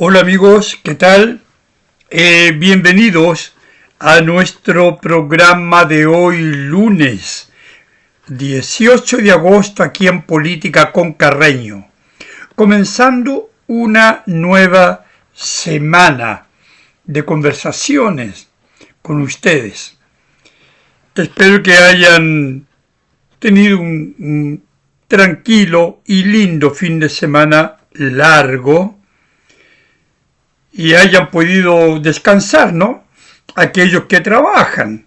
Hola amigos, ¿qué tal? Bienvenidos a nuestro programa de hoy lunes 18 de agosto aquí en Política con Carreño, comenzando una nueva semana de conversaciones con ustedes. Espero que hayan tenido un tranquilo y lindo fin de semana largo y hayan podido descansar, ¿no? Aquellos que trabajan.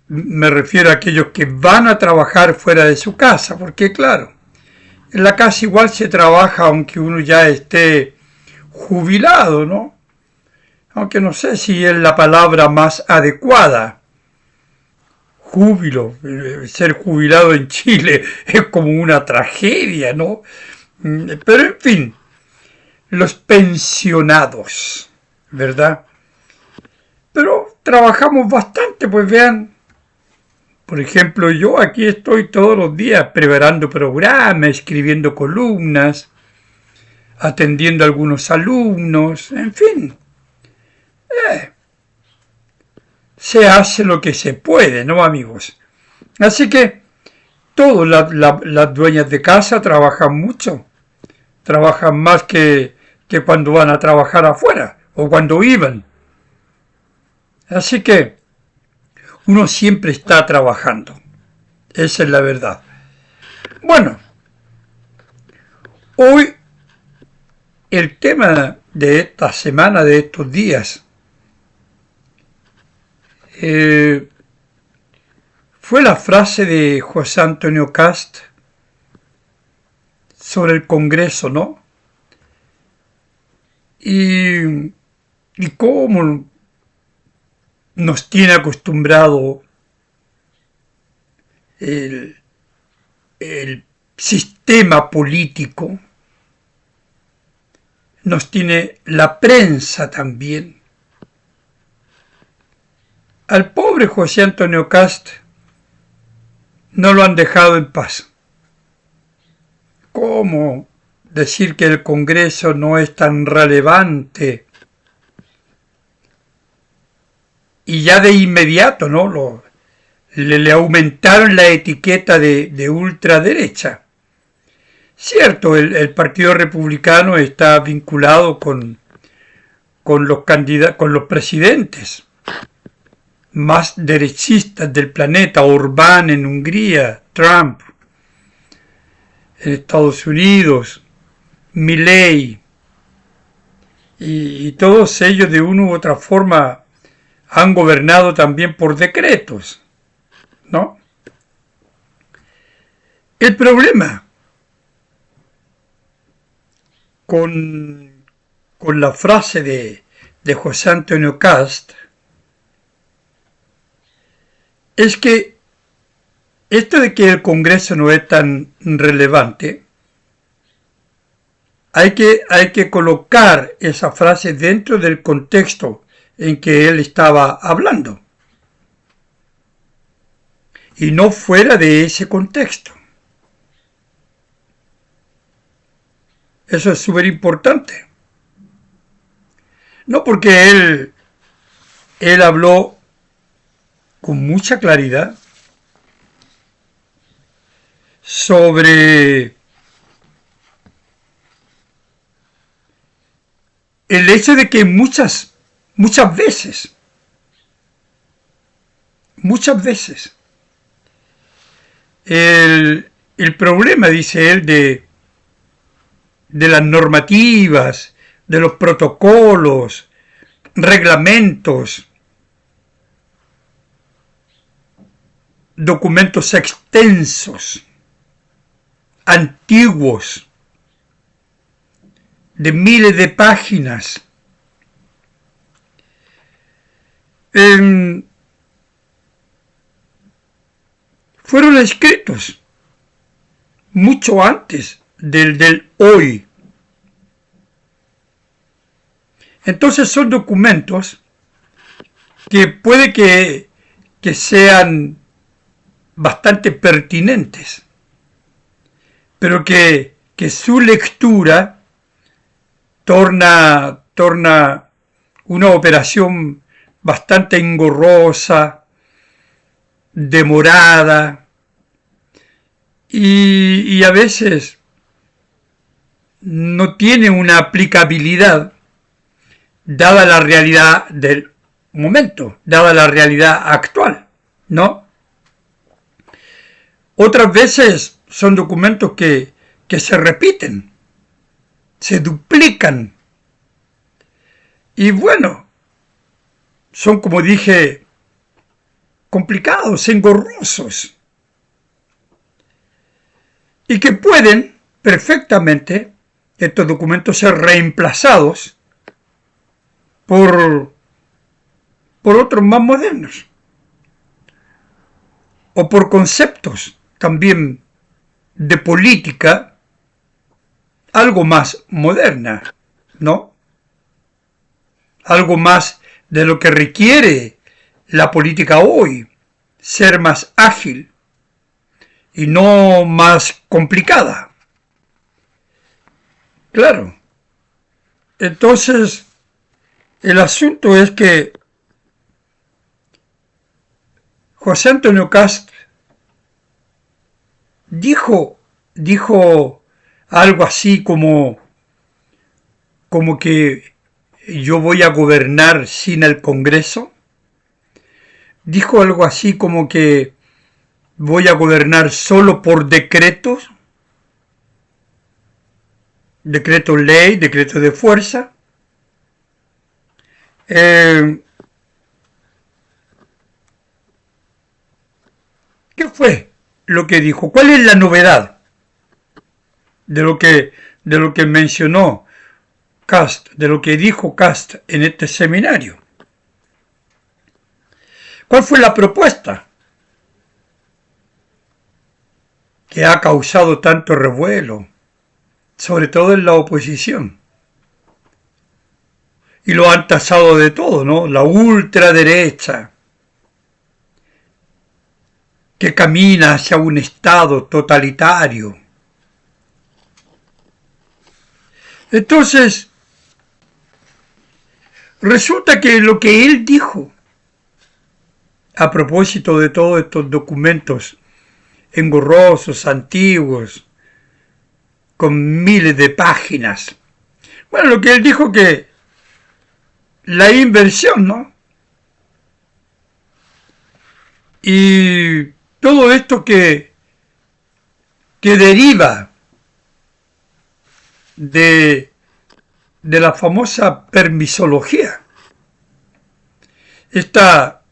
Me refiero a aquellos que van a trabajar fuera de su casa, porque claro, en la casa igual se trabaja aunque uno ya esté jubilado, ¿no? Aunque no sé si es la palabra más adecuada. Júbilo, ser jubilado en Chile es como una tragedia, ¿no? Pero en fin, los pensionados, ¿verdad? Pero trabajamos bastante, pues vean, por ejemplo, yo aquí estoy todos los días preparando programas, escribiendo columnas, atendiendo a algunos alumnos, en fin, se hace lo que se puede, ¿no, amigos? Así que todas las dueñas de casa trabajan mucho, trabajan más que cuando van a trabajar afuera o cuando iban. Así que uno siempre está trabajando. Esa es la verdad. Bueno, hoy el tema de esta semana, de estos días, fue la frase de José Antonio Cast sobre el Congreso, ¿no? Y cómo nos tiene acostumbrado el sistema político, nos tiene la prensa también. Al pobre José Antonio Cast no lo han dejado en paz. ¿Cómo decir que el Congreso no es tan relevante? Y ya de inmediato, ¿no? Le aumentaron la etiqueta de ultraderecha. Cierto, el Partido Republicano está vinculado con los presidentes más derechistas del planeta, Orbán en Hungría, Trump en Estados Unidos, Milei, y todos ellos de una u otra forma han gobernado también por decretos, ¿no? El problema con la frase de José Antonio Cast es que esto de que el Congreso no es tan relevante, hay que colocar esa frase dentro del contexto en que él estaba hablando y no fuera de ese contexto. Eso es súper importante. No porque él habló con mucha claridad sobre el hecho de que muchas veces, el problema, dice él, de las normativas, de los protocolos, reglamentos, documentos extensos, antiguos, de miles de páginas, fueron escritos mucho antes del hoy. Entonces son documentos que puede que sean bastante pertinentes, pero que su lectura torna una operación bastante engorrosa, demorada, y a veces no tiene una aplicabilidad dada la realidad del momento, dada la realidad actual, ¿no? Otras veces son documentos que se repiten, se duplican, y bueno, son, como dije, complicados, engorrosos, y que pueden perfectamente estos documentos ser reemplazados por otros más modernos, o por conceptos también de política algo más moderna, ¿no? Algo más de lo que requiere la política hoy, ser más ágil y no más complicada. Claro. Entonces, el asunto es que José Antonio Kast dijo algo así como que yo voy a gobernar sin el Congreso. Dijo algo así como que voy a gobernar solo por decretos, decreto ley, decreto de fuerza. ¿Qué fue lo que dijo? ¿Cuál es la novedad de lo que mencionó Kast, de lo que dijo Kast en este seminario? ¿Cuál fue la propuesta que ha causado tanto revuelo, sobre todo en la oposición? Y lo han tasado de todo, ¿no? La ultraderecha, que camina hacia un Estado totalitario. Entonces, resulta que lo que él dijo a propósito de todos estos documentos engorrosos, antiguos, con miles de páginas, bueno, lo que él dijo que la inversión, ¿no? Y todo esto que deriva de la famosa permisología, esta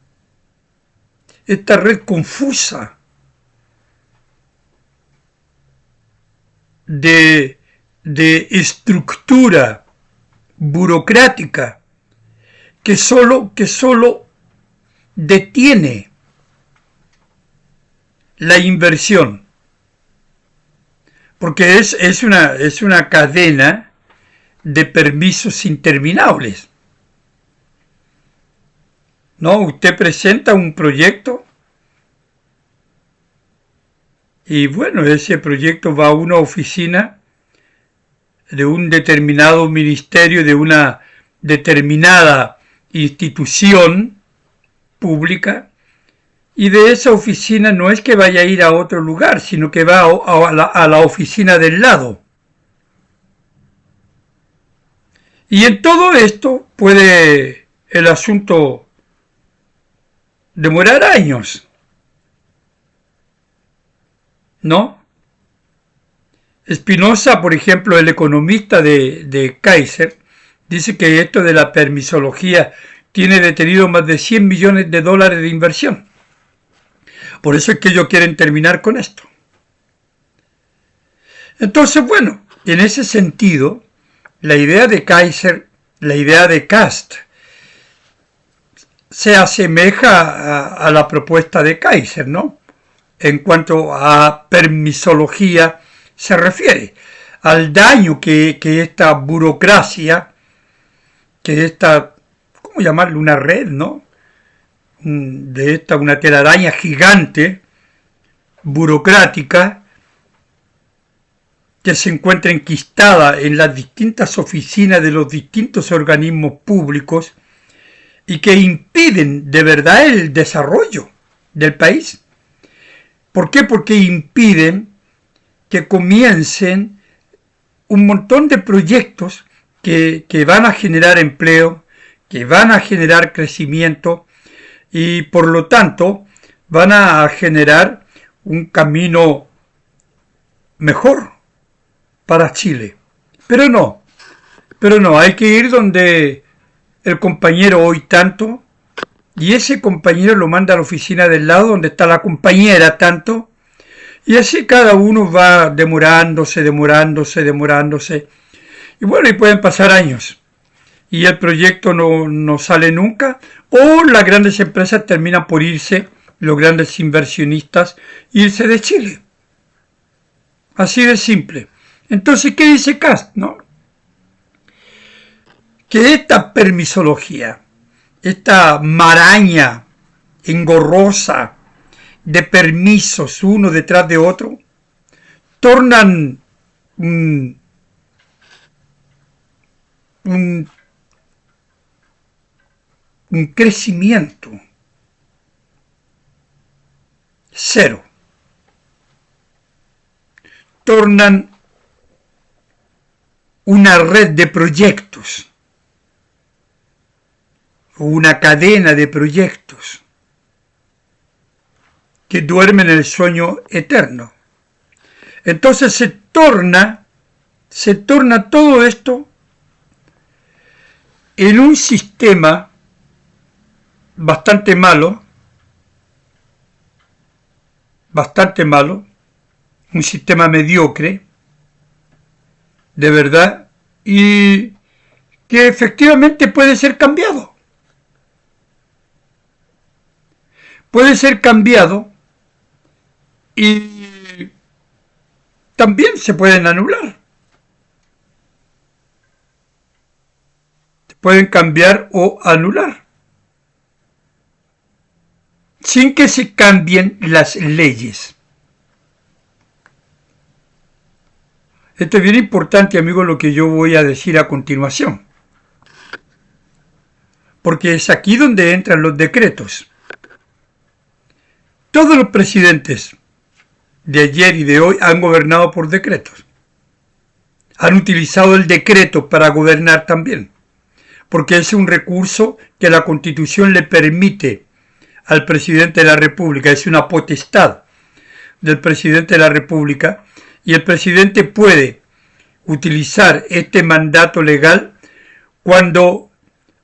red confusa de estructura burocrática que solo detiene la inversión, porque es una cadena de permisos interminables. ¿No? Usted presenta un proyecto y bueno, ese proyecto va a una oficina de un determinado ministerio, de una determinada institución pública, y de esa oficina no es que vaya a ir a otro lugar, sino que va a la oficina del lado. Y en todo esto puede el asunto demorar años, ¿no? Spinoza, por ejemplo, el economista de Kaiser, dice que esto de la permisología tiene detenido más de 100 millones de dólares de inversión. Por eso es que ellos quieren terminar con esto. Entonces, bueno, en ese sentido, la idea de Kaiser, la idea de Kast, se asemeja a la propuesta de Kaiser, ¿no? En cuanto a permisología se refiere, al daño que esta burocracia, que esta, ¿cómo llamarlo? Una red, ¿no? Una telaraña gigante, burocrática, que se encuentra enquistada en las distintas oficinas de los distintos organismos públicos y que impiden de verdad el desarrollo del país. ¿Por qué? Porque impiden que comiencen un montón de proyectos que van a generar empleo, que van a generar crecimiento y por lo tanto van a generar un camino mejor para Chile. Pero no, hay que ir donde el compañero hoy tanto, y ese compañero lo manda a la oficina del lado donde está la compañera tanto, y así cada uno va demorándose, y bueno, y pueden pasar años, y el proyecto no sale nunca, o las grandes empresas terminan por irse, los grandes inversionistas, irse de Chile. Así de simple. Entonces, ¿qué dice Kast? ¿No? Que esta permisología, esta maraña engorrosa de permisos uno detrás de otro, tornan un crecimiento cero. Tornan una red de proyectos, una cadena de proyectos que duermen en el sueño eterno. Entonces se torna todo esto en un sistema bastante malo, un sistema mediocre, de verdad, y que efectivamente puede ser cambiado. Puede ser cambiado y también se pueden anular. Se pueden cambiar o anular, sin que se cambien las leyes. Esto es bien importante, amigos, lo que yo voy a decir a continuación, porque es aquí donde entran los decretos. Todos los presidentes de ayer y de hoy han gobernado por decretos. Han utilizado el decreto para gobernar también, porque es un recurso que la Constitución le permite al presidente de la República, es una potestad del presidente de la República, y el presidente puede utilizar este mandato legal cuando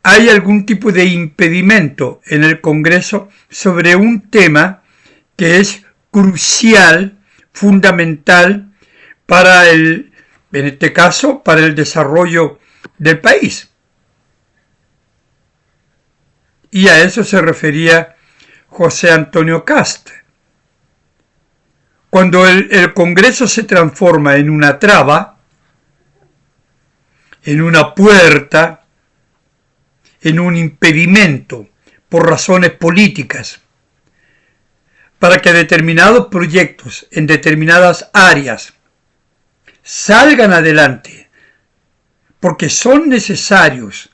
hay algún tipo de impedimento en el Congreso sobre un tema que es crucial, fundamental para en este caso, para el desarrollo del país. Y a eso se refería José Antonio Kast. Cuando el Congreso se transforma en una traba, en una puerta, en un impedimento por razones políticas, para que determinados proyectos en determinadas áreas salgan adelante, porque son necesarios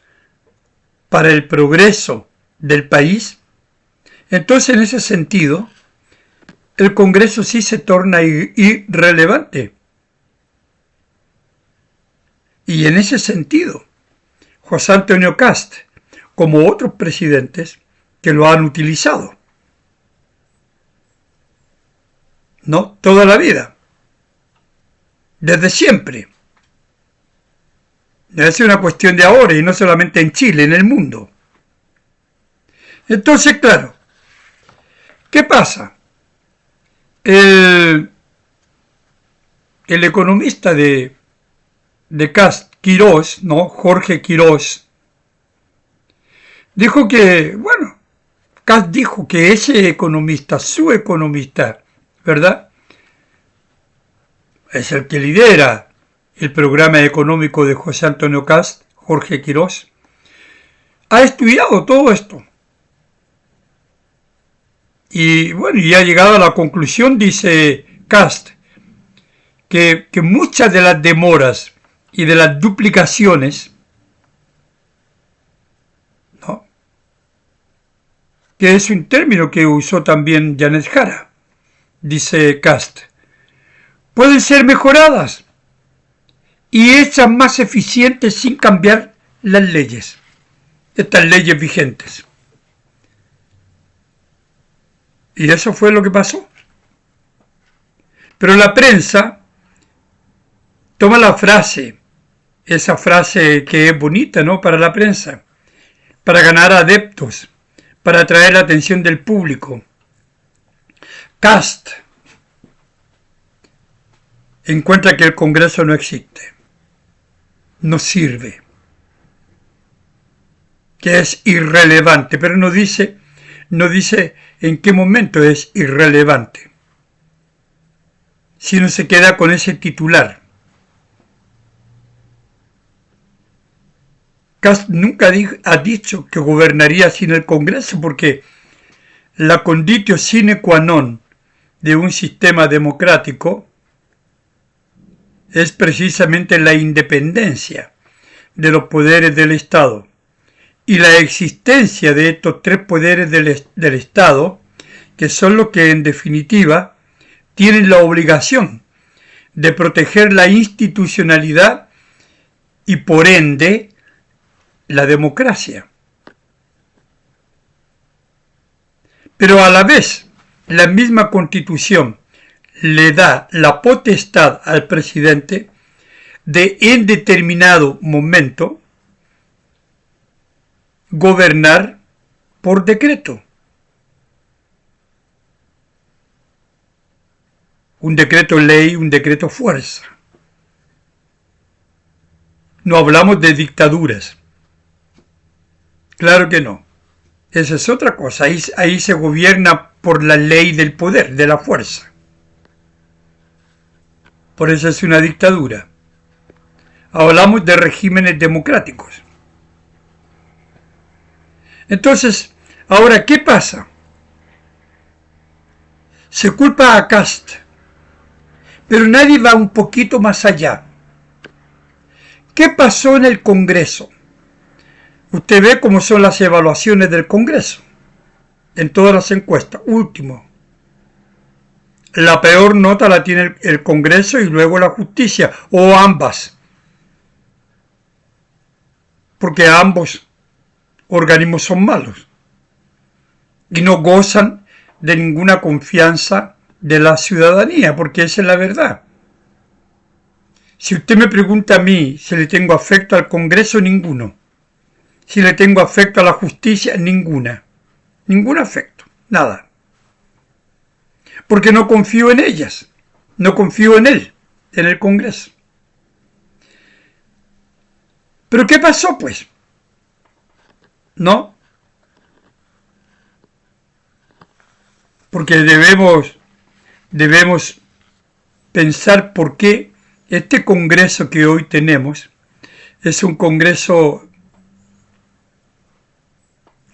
para el progreso del país, entonces en ese sentido, el Congreso sí se torna irrelevante. Y en ese sentido, José Antonio Kast, como otros presidentes que lo han utilizado, ¿no? Toda la vida, desde siempre. Es una cuestión de ahora y no solamente en Chile, en el mundo. Entonces, claro, ¿qué pasa? El economista de Kast, Quirós, ¿no? Jorge Quirós, dijo que, bueno, Kast dijo que ese economista, su economista, ¿verdad?, es el que lidera el programa económico de José Antonio Kast, Jorge Quirós, ha estudiado todo esto. Y bueno, y ha llegado a la conclusión, dice Kast, que muchas de las demoras y de las duplicaciones, ¿no?, que es un término que usó también Janet Jara, dice Kast, pueden ser mejoradas y hechas más eficientes sin cambiar las leyes, estas leyes vigentes. Y eso fue lo que pasó. Pero la prensa toma la frase, esa frase que es bonita, ¿no?, para la prensa, para ganar adeptos, para atraer la atención del público. Kast encuentra que el Congreso no existe, no sirve, que es irrelevante, pero no dice en qué momento es irrelevante, sino se queda con ese titular. Kast nunca ha dicho que gobernaría sin el Congreso, porque la conditio sine qua non de un sistema democrático es precisamente la independencia de los poderes del Estado y la existencia de estos tres poderes del Estado, que son los que en definitiva tienen la obligación de proteger la institucionalidad y por ende la democracia. Pero a la vez, la misma Constitución le da la potestad al presidente de en determinado momento gobernar por decreto. Un decreto ley, un decreto fuerza. No hablamos de dictaduras. Claro que no. Esa es otra cosa. Ahí se gobierna por la ley del poder, de la fuerza. Por eso es una dictadura. Hablamos de regímenes democráticos. Entonces, ahora, ¿qué pasa? Se culpa a Kast, pero nadie va un poquito más allá. ¿Qué pasó en el Congreso? Usted ve cómo son las evaluaciones del Congreso en todas las encuestas. Último. La peor nota la tiene el Congreso y luego la justicia, o ambas. Porque ambos organismos son malos y no gozan de ninguna confianza de la ciudadanía, porque esa es la verdad. Si usted me pregunta a mí si le tengo afecto al Congreso, ninguno. Si le tengo afecto a la justicia, ninguna. Ningún afecto, nada. Porque no confío en ellas, no confío en él, en el Congreso. ¿Pero qué pasó, pues? ¿No? Porque debemos pensar por qué este Congreso que hoy tenemos es un Congreso,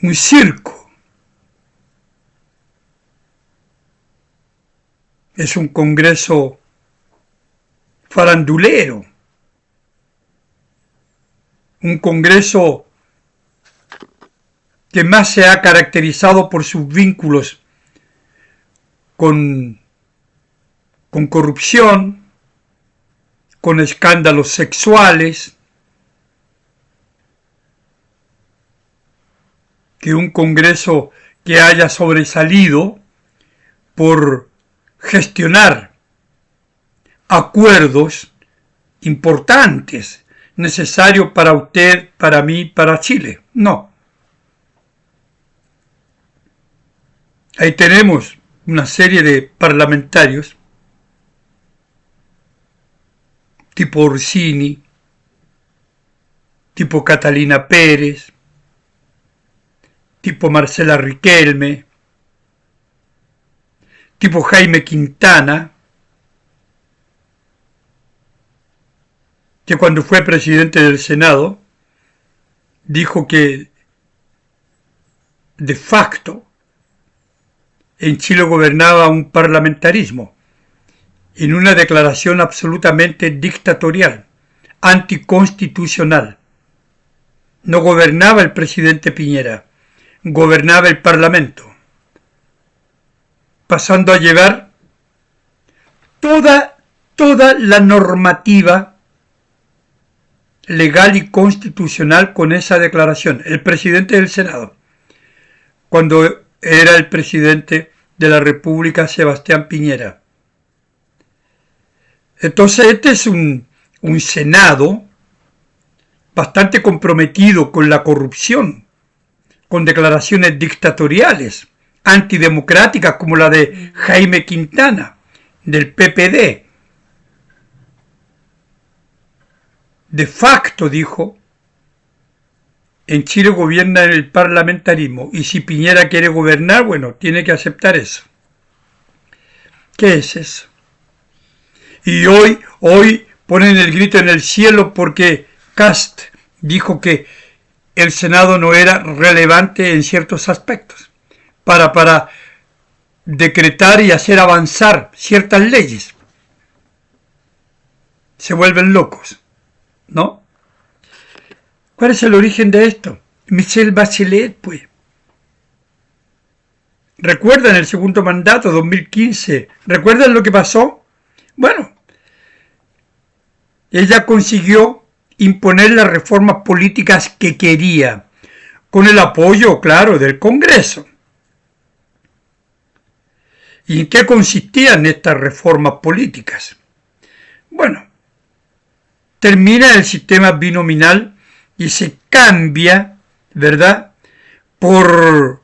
un circo. Es un Congreso farandulero. Un Congreso que más se ha caracterizado por sus vínculos con corrupción, con escándalos sexuales, que un Congreso que haya sobresalido por gestionar acuerdos importantes, necesarios para usted, para mí, para Chile. No. Ahí tenemos una serie de parlamentarios tipo Orsini, tipo Catalina Pérez, tipo Marcela Riquelme, tipo Jaime Quintana, que cuando fue presidente del Senado dijo que de facto en Chile gobernaba un parlamentarismo en una declaración absolutamente dictatorial, anticonstitucional. No gobernaba el presidente Piñera, gobernaba el Parlamento, pasando a llevar toda la normativa legal y constitucional con esa declaración. El presidente del Senado, cuando era el presidente de la República, Sebastián Piñera. Entonces este es un Senado bastante comprometido con la corrupción, con declaraciones dictatoriales, antidemocráticas como la de Jaime Quintana, del PPD. De facto, dijo, en Chile gobierna el parlamentarismo y si Piñera quiere gobernar, bueno, tiene que aceptar eso. ¿Qué es eso? Y hoy ponen el grito en el cielo porque Kast dijo que el Senado no era relevante en ciertos aspectos para decretar y hacer avanzar ciertas leyes. Se vuelven locos, ¿no? ¿Cuál es el origen de esto? Michelle Bachelet, pues. ¿Recuerdan el segundo mandato, 2015? ¿Recuerdan lo que pasó? Bueno, ella consiguió imponer las reformas políticas que quería, con el apoyo, claro, del Congreso. ¿Y en qué consistían estas reformas políticas? Bueno, termina el sistema binominal y se cambia, ¿verdad?, por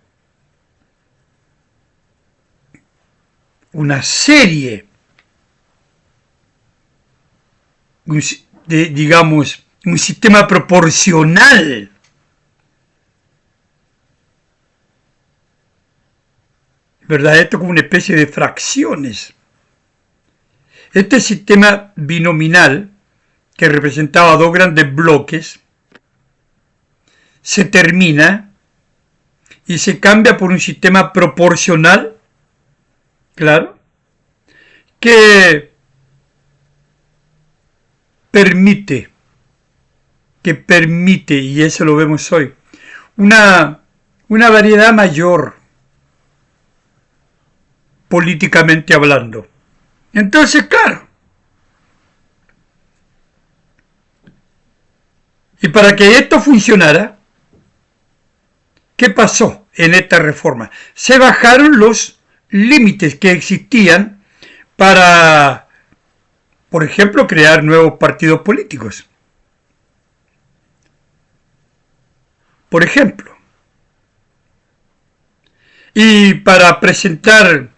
una serie de, digamos, un sistema proporcional. ¿Verdad? Esto como una especie de fracciones. Este sistema binominal, que representaba dos grandes bloques, se termina y se cambia por un sistema proporcional, claro, que permite, y eso lo vemos hoy, una variedad mayor, políticamente hablando. Entonces, claro, y para que esto funcionara, ¿qué pasó en esta reforma? Se bajaron los límites que existían para, por ejemplo, crear nuevos partidos políticos. Por ejemplo. Y para presentar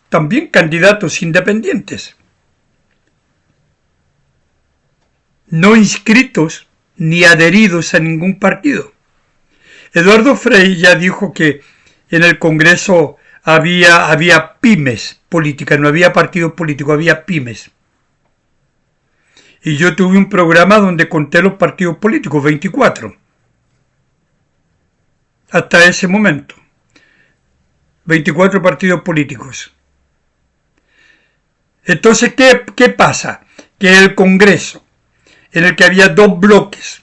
también candidatos independientes, no inscritos ni adheridos a ningún partido. Eduardo Frei ya dijo que en el Congreso había pymes políticas, no había partidos políticos, había pymes. Y yo tuve un programa donde conté los partidos políticos, 24. Hasta ese momento. 24 partidos políticos. Entonces, ¿qué pasa? Que el Congreso, en el que había dos bloques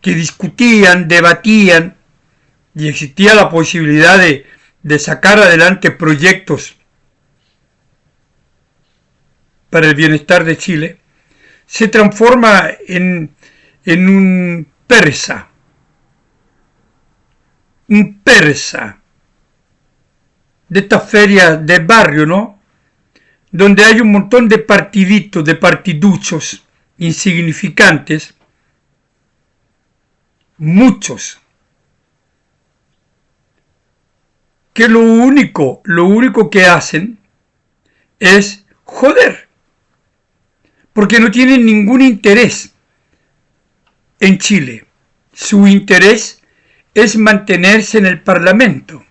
que discutían, debatían, y existía la posibilidad de sacar adelante proyectos para el bienestar de Chile, se transforma en un persa de estas ferias de barrio, ¿no?, donde hay un montón de partiditos, de partiduchos insignificantes, muchos, que lo único que hacen es joder, porque no tienen ningún interés en Chile. Su interés es mantenerse en el Parlamento.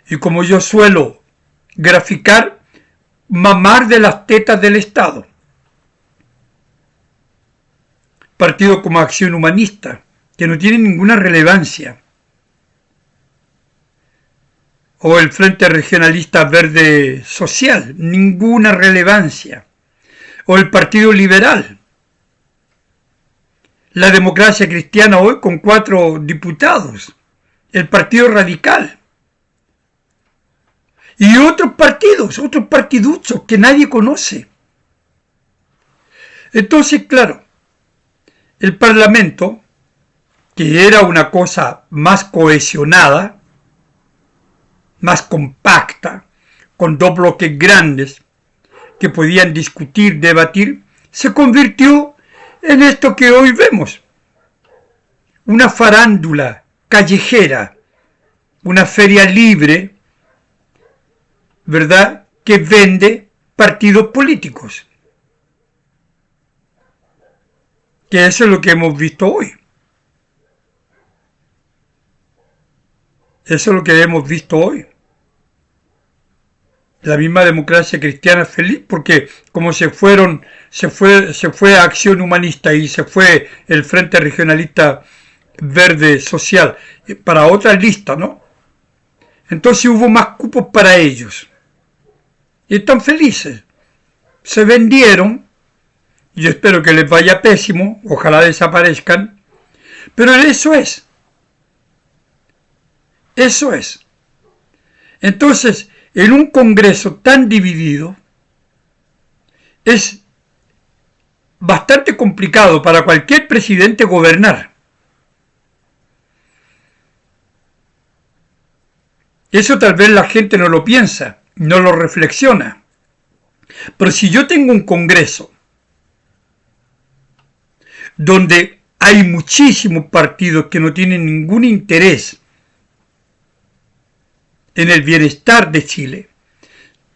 Y como yo suelo graficar, mamar de las tetas del Estado. Partidos como Acción Humanista, que no tienen ninguna relevancia. o el Frente Regionalista Verde Social, ninguna relevancia, o el Partido Liberal, la Democracia Cristiana hoy con 4 diputados, el Partido Radical, y otros partidos, otros partiduchos que nadie conoce. Entonces, claro, el Parlamento, que era una cosa más cohesionada, más compacta, con 2 bloques grandes que podían discutir, debatir, se convirtió en esto que hoy vemos. Una farándula callejera, una feria libre, ¿verdad?, que vende partidos políticos. Que eso es lo que hemos visto hoy. Eso es lo que hemos visto hoy. La misma Democracia Cristiana feliz porque como se fue Acción Humanista y se fue el Frente Regionalista Verde Social para otra lista, ¿no? Entonces hubo más cupos para ellos. Y están felices. Se vendieron. Yo espero que les vaya pésimo. Ojalá desaparezcan. Pero eso es. Eso es. Entonces, en un Congreso tan dividido, es bastante complicado para cualquier presidente gobernar. Eso tal vez la gente no lo piensa, no lo reflexiona. Pero si yo tengo un Congreso donde hay muchísimos partidos que no tienen ningún interés en el bienestar de Chile,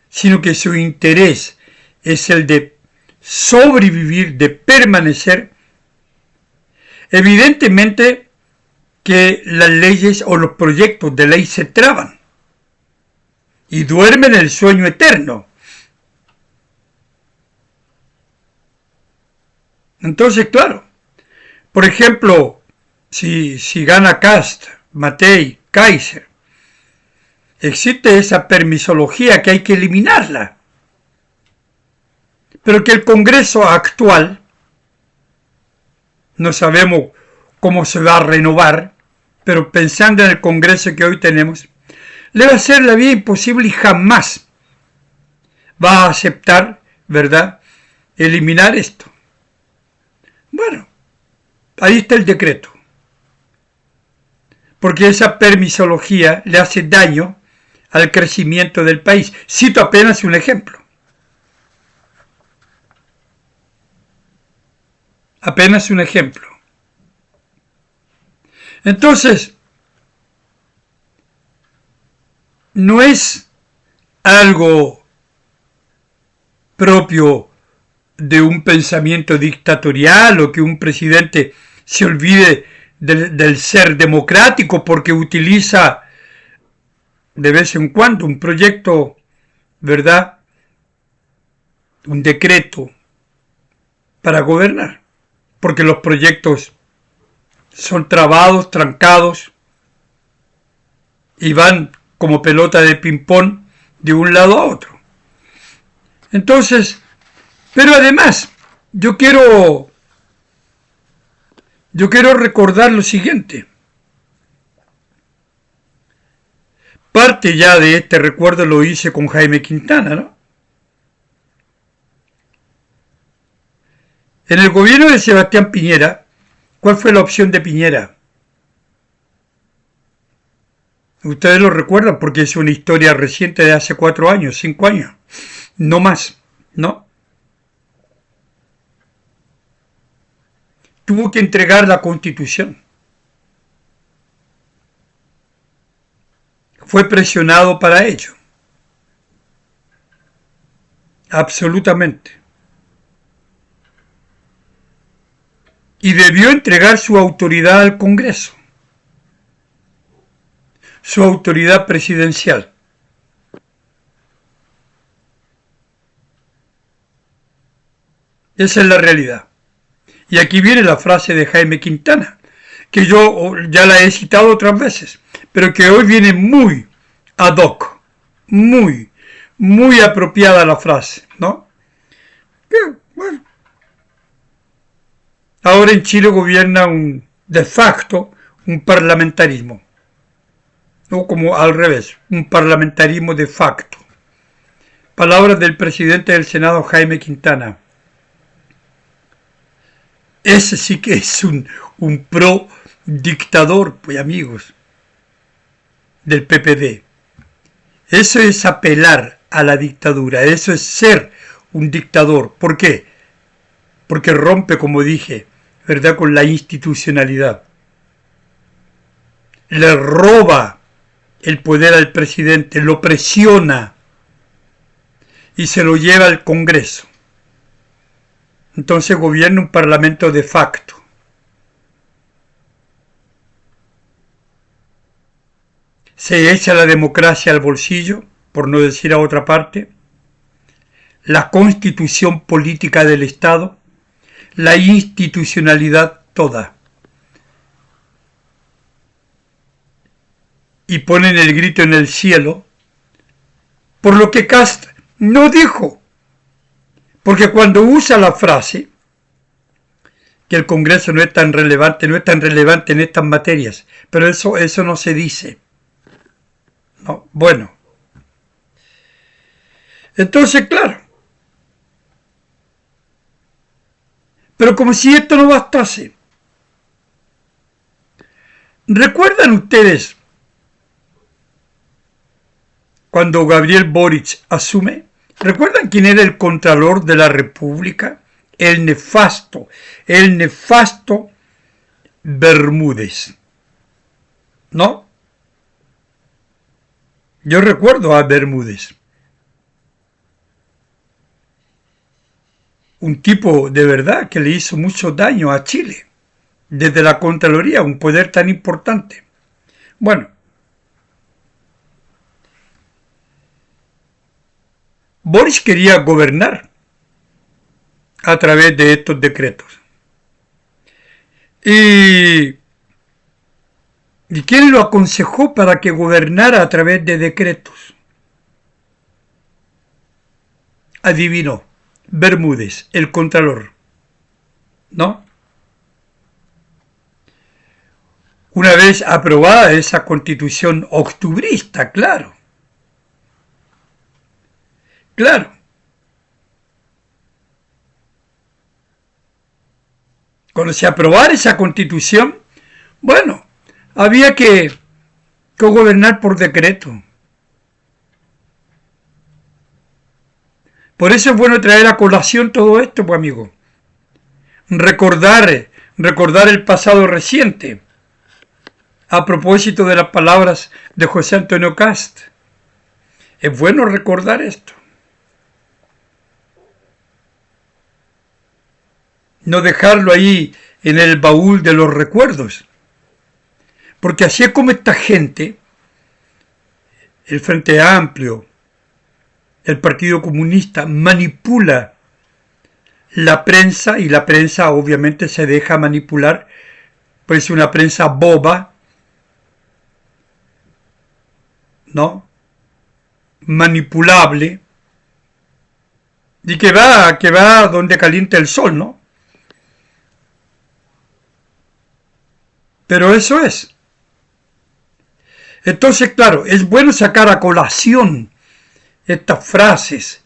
sino que su interés es el de sobrevivir, de permanecer, evidentemente que las leyes o los proyectos de ley se traban y duermen el sueño eterno. Entonces, claro, por ejemplo, si gana Kast, Matei, Kaiser, existe esa permisología que hay que eliminarla. Pero que el Congreso actual, no sabemos cómo se va a renovar, pero pensando en el Congreso que hoy tenemos, le va a hacer la vida imposible y jamás va a aceptar, ¿verdad?, eliminar esto. Bueno, ahí está el decreto. Porque esa permisología le hace daño al crecimiento del país. Cito apenas un ejemplo. Apenas un ejemplo. Entonces, no es algo propio de un pensamiento dictatorial o que un presidente se olvide del ser democrático porque utiliza de vez en cuando un proyecto, ¿verdad?, un decreto para gobernar, porque los proyectos son trabados, trancados y van como pelota de ping-pong de un lado a otro. Entonces, pero además, yo quiero recordar lo siguiente. Parte ya de este recuerdo lo hice con Jaime Quintana, ¿no? En el gobierno de Sebastián Piñera, ¿cuál fue la opción de Piñera? Ustedes lo recuerdan porque es una historia reciente de hace 4 años, 5 años, no más, ¿no? Tuvo que entregar la Constitución. Fue presionado para ello. Absolutamente. Y debió entregar su autoridad al Congreso. Su autoridad presidencial. Esa es la realidad. Y aquí viene la frase de Jaime Quintana, que yo ya la he citado otras veces, pero que hoy viene muy ad hoc. Muy, muy apropiada la frase, ¿no? Bueno, ahora en Chile gobierna de facto un parlamentarismo, o como al revés, un parlamentarismo de facto. Palabras del presidente del Senado, Jaime Quintana. Ese sí que es un pro dictador, pues amigos, del PPD. Eso es apelar a la dictadura, eso es ser un dictador. ¿Por qué? Porque rompe, como dije, ¿verdad?, con la institucionalidad. Le roba el poder al presidente, lo presiona y se lo lleva al Congreso. Entonces gobierna un parlamento de facto. Se echa la democracia al bolsillo, por no decir a otra parte, la constitución política del Estado, la institucionalidad toda. Y ponen el grito en el cielo, por lo que Kast no dijo. Porque cuando usa la frase que el Congreso no es tan relevante en estas materias, pero eso no se dice. No, bueno. Entonces, claro. Pero como si esto no bastase. ¿Recuerdan ustedes cuando Gabriel Boric asume? ¿Recuerdan quién era el Contralor de la República? El nefasto Bermúdez. ¿No? Yo recuerdo a Bermúdez. Un tipo de verdad que le hizo mucho daño a Chile. Desde la Contraloría, un poder tan importante. Bueno. Boric quería gobernar a través de estos decretos. ¿Y quién lo aconsejó para que gobernara a través de decretos? Adivinó, Bermúdez, el Contralor. ¿No? Una vez aprobada esa constitución octubrista, claro. Claro. Cuando se aprobara esa constitución, bueno, había que gobernar por decreto. Por eso es bueno traer a colación todo esto, pues amigo. Recordar el pasado reciente. A propósito de las palabras de José Antonio Kast. Es bueno recordar esto. No dejarlo ahí en el baúl de los recuerdos. Porque así es como esta gente, el Frente Amplio, el Partido Comunista, manipula la prensa, y la prensa obviamente se deja manipular, pues una prensa boba, ¿no? Manipulable, y que va donde calienta el sol, ¿no? Pero eso es. Entonces, claro, es bueno sacar a colación estas frases,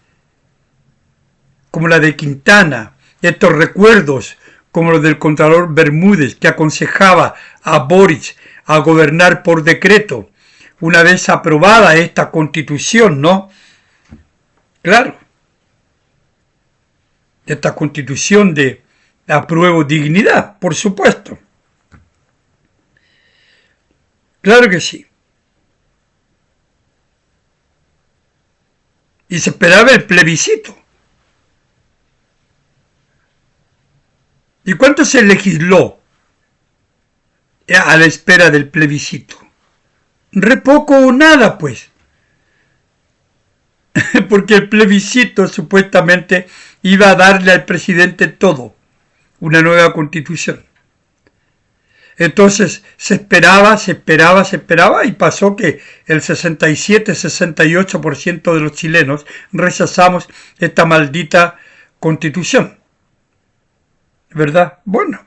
como la de Quintana, estos recuerdos, como los del Contralor Bermúdez, que aconsejaba a Boric a gobernar por decreto, una vez aprobada esta constitución, ¿no? Claro. Esta constitución de apruebo dignidad, por supuesto. Claro que sí. Y se esperaba el plebiscito. ¿Y cuánto se legisló a la espera del plebiscito? Re poco o nada, pues. Porque el plebiscito supuestamente iba a darle al presidente todo, una nueva constitución. Entonces se esperaba y pasó que el 67-68% de los chilenos rechazamos esta maldita constitución. ¿Verdad? Bueno,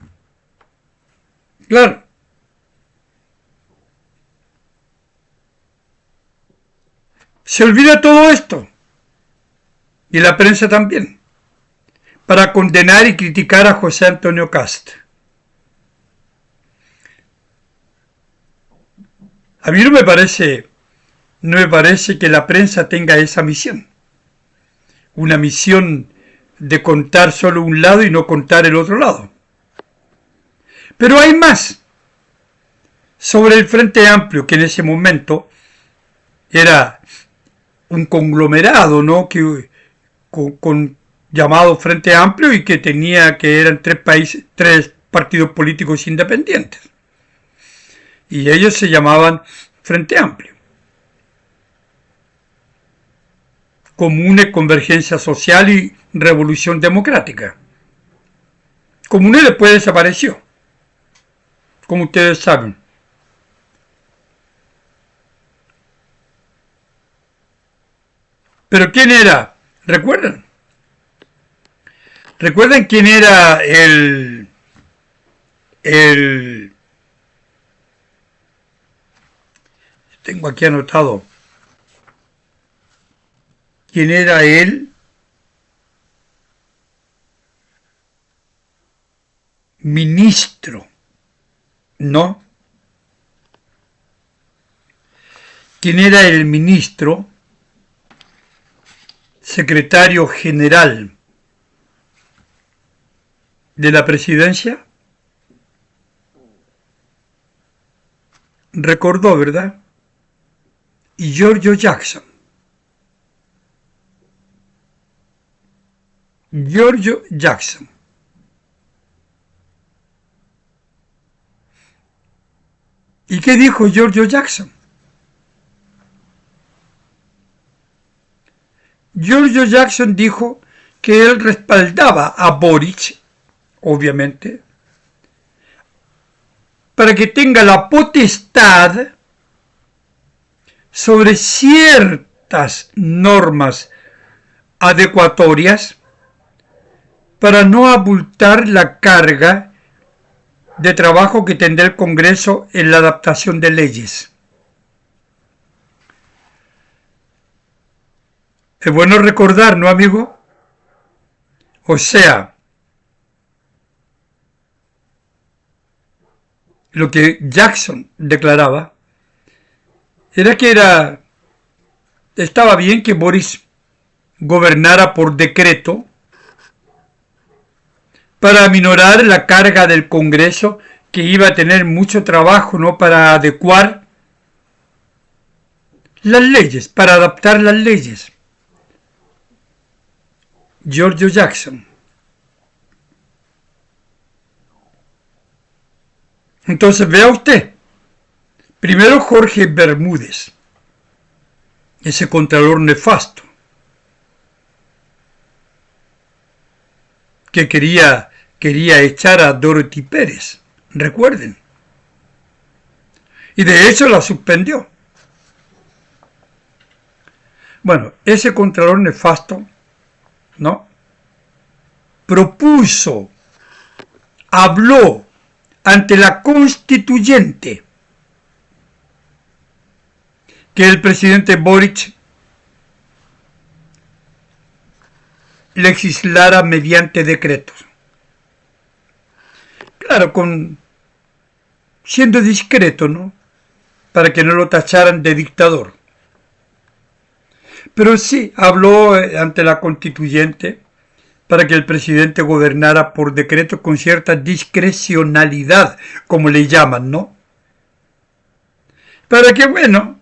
claro. Se olvida todo esto, y la prensa también, para condenar y criticar a José Antonio Kast. A mí no me parece que la prensa tenga esa misión. Una misión de contar solo un lado y no contar el otro lado. Pero hay más. Sobre el Frente Amplio, que en ese momento era un conglomerado, ¿no? Con llamado Frente Amplio y que eran tres partidos políticos independientes. Y ellos se llamaban Frente Amplio. Comune, Convergencia Social y Revolución Democrática. Comune después desapareció, como ustedes saben. Pero ¿quién era? ¿Recuerdan? ¿Recuerdan quién era tengo aquí anotado. ¿Quién era el ministro? ¿No? ¿Quién era el ministro? Secretario general de la presidencia. Recordó, ¿verdad? Y Giorgio Jackson. Giorgio Jackson. ¿Y qué dijo Giorgio Jackson? Giorgio Jackson dijo que él respaldaba a Boric, obviamente, para que tenga la potestad sobre ciertas normas adecuatorias para no abultar la carga de trabajo que tendrá el Congreso en la adaptación de leyes. Es bueno recordar, ¿no, amigo? O sea, lo que Jackson declaraba era que estaba bien que Boris gobernara por decreto para aminorar la carga del Congreso, que iba a tener mucho trabajo, ¿no?, para adecuar las leyes, para adaptar las leyes. Giorgio Jackson. Entonces vea usted, primero Jorge Bermúdez, ese contralor nefasto, que quería echar a Dorothy Pérez, recuerden, y de hecho la suspendió. Bueno, ese contralor nefasto, ¿no?, propuso, habló ante la Constituyente que el presidente Boric legislara mediante decretos. Claro, siendo discreto, ¿no?, para que no lo tacharan de dictador. Pero sí habló ante la Constituyente para que el presidente gobernara por decreto con cierta discrecionalidad, como le llaman, ¿no? Para que, bueno,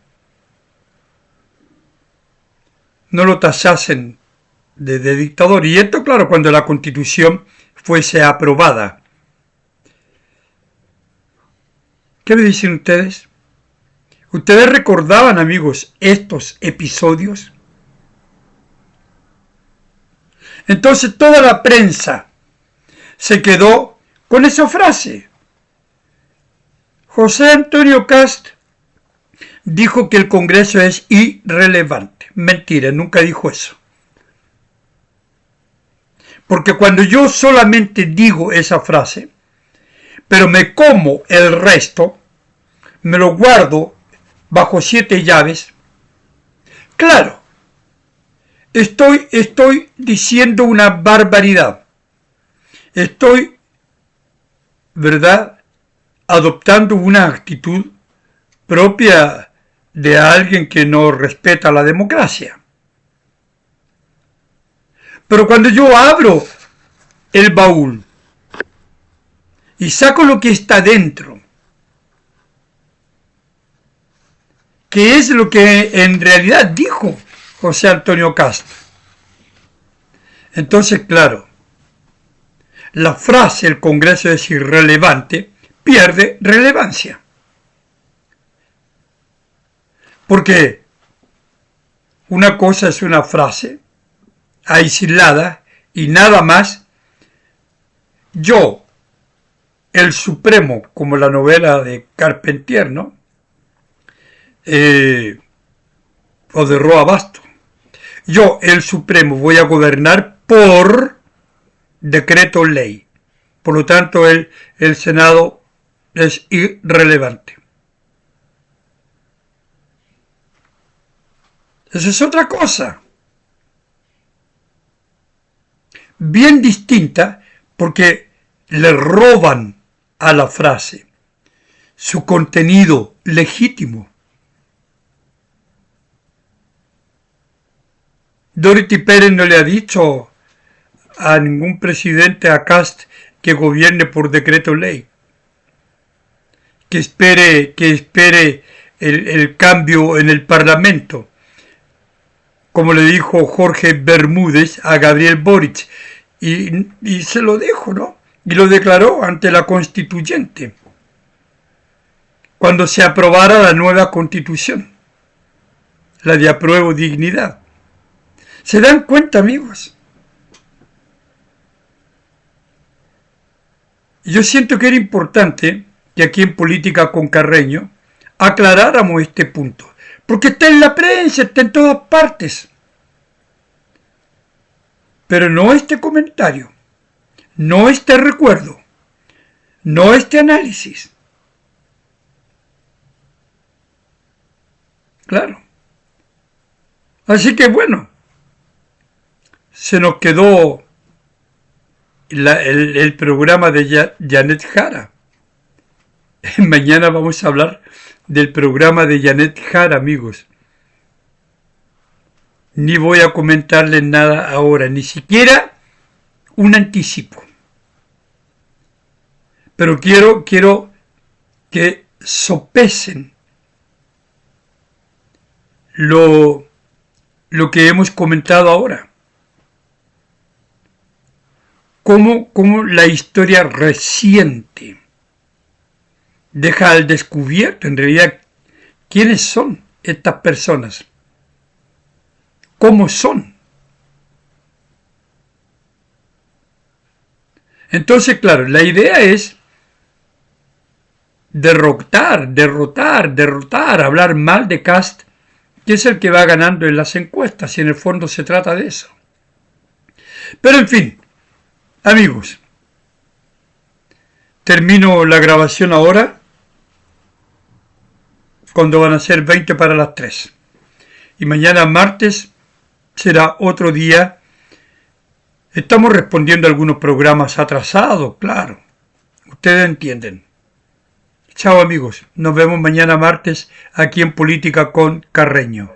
no lo tachasen de dictador. Y esto, claro, cuando la Constitución fuese aprobada. ¿Qué me dicen ustedes? ¿Ustedes recordaban, amigos, estos episodios? Entonces toda la prensa se quedó con esa frase. José Antonio Cast dijo que el Congreso es irrelevante. Mentira, nunca dijo eso. Porque cuando yo solamente digo esa frase, pero me como el resto, me lo guardo bajo 7 llaves, claro, estoy diciendo una barbaridad. Estoy, ¿verdad?, adoptando una actitud propia de alguien que no respeta la democracia. Pero cuando yo abro el baúl y saco lo que está dentro, que es lo que en realidad dijo José Antonio Cast, entonces, claro, la frase "el Congreso es irrelevante" pierde relevancia. Porque una cosa es una frase aislada y nada más. Yo, el Supremo, como la novela de Carpentier, ¿no? O de Roa Basto. Yo, el Supremo, voy a gobernar por decreto ley. Por lo tanto, el Senado es irrelevante. Esa es otra cosa. Bien distinta, porque le roban a la frase su contenido legítimo. Dorothy Pérez no le ha dicho a ningún presidente, a Cast, que gobierne por decreto ley, que espere el cambio en el Parlamento, como le dijo Jorge Bermúdez a Gabriel Boric, y se lo dijo, ¿no? Y lo declaró ante la Constituyente, cuando se aprobara la nueva Constitución, la de Apruebo Dignidad. ¿Se dan cuenta, amigos? Yo siento que era importante que aquí en Política con Carreño aclaráramos este punto, porque está en la prensa, está en todas partes. Pero no este comentario, no este recuerdo, no este análisis. Claro. Así que bueno, se nos quedó el programa de Janet Jara. Mañana vamos a hablar del programa de Janet Jara, amigos. Ni voy a comentarles nada ahora, ni siquiera un anticipo. Pero quiero que sopesen lo que hemos comentado ahora. Cómo la historia reciente deja al descubierto, en realidad, quiénes son estas personas. ¿Cómo son? Entonces, claro, la idea es derrotar, hablar mal de Cast, que es el que va ganando en las encuestas, y en el fondo se trata de eso. Pero en fin, amigos, termino la grabación ahora, cuando van a ser 20 para las 3. Y mañana martes será otro día. Estamos respondiendo a algunos programas atrasados, claro. Ustedes entienden. Chao, amigos. Nos vemos mañana martes aquí en Política con Carreño.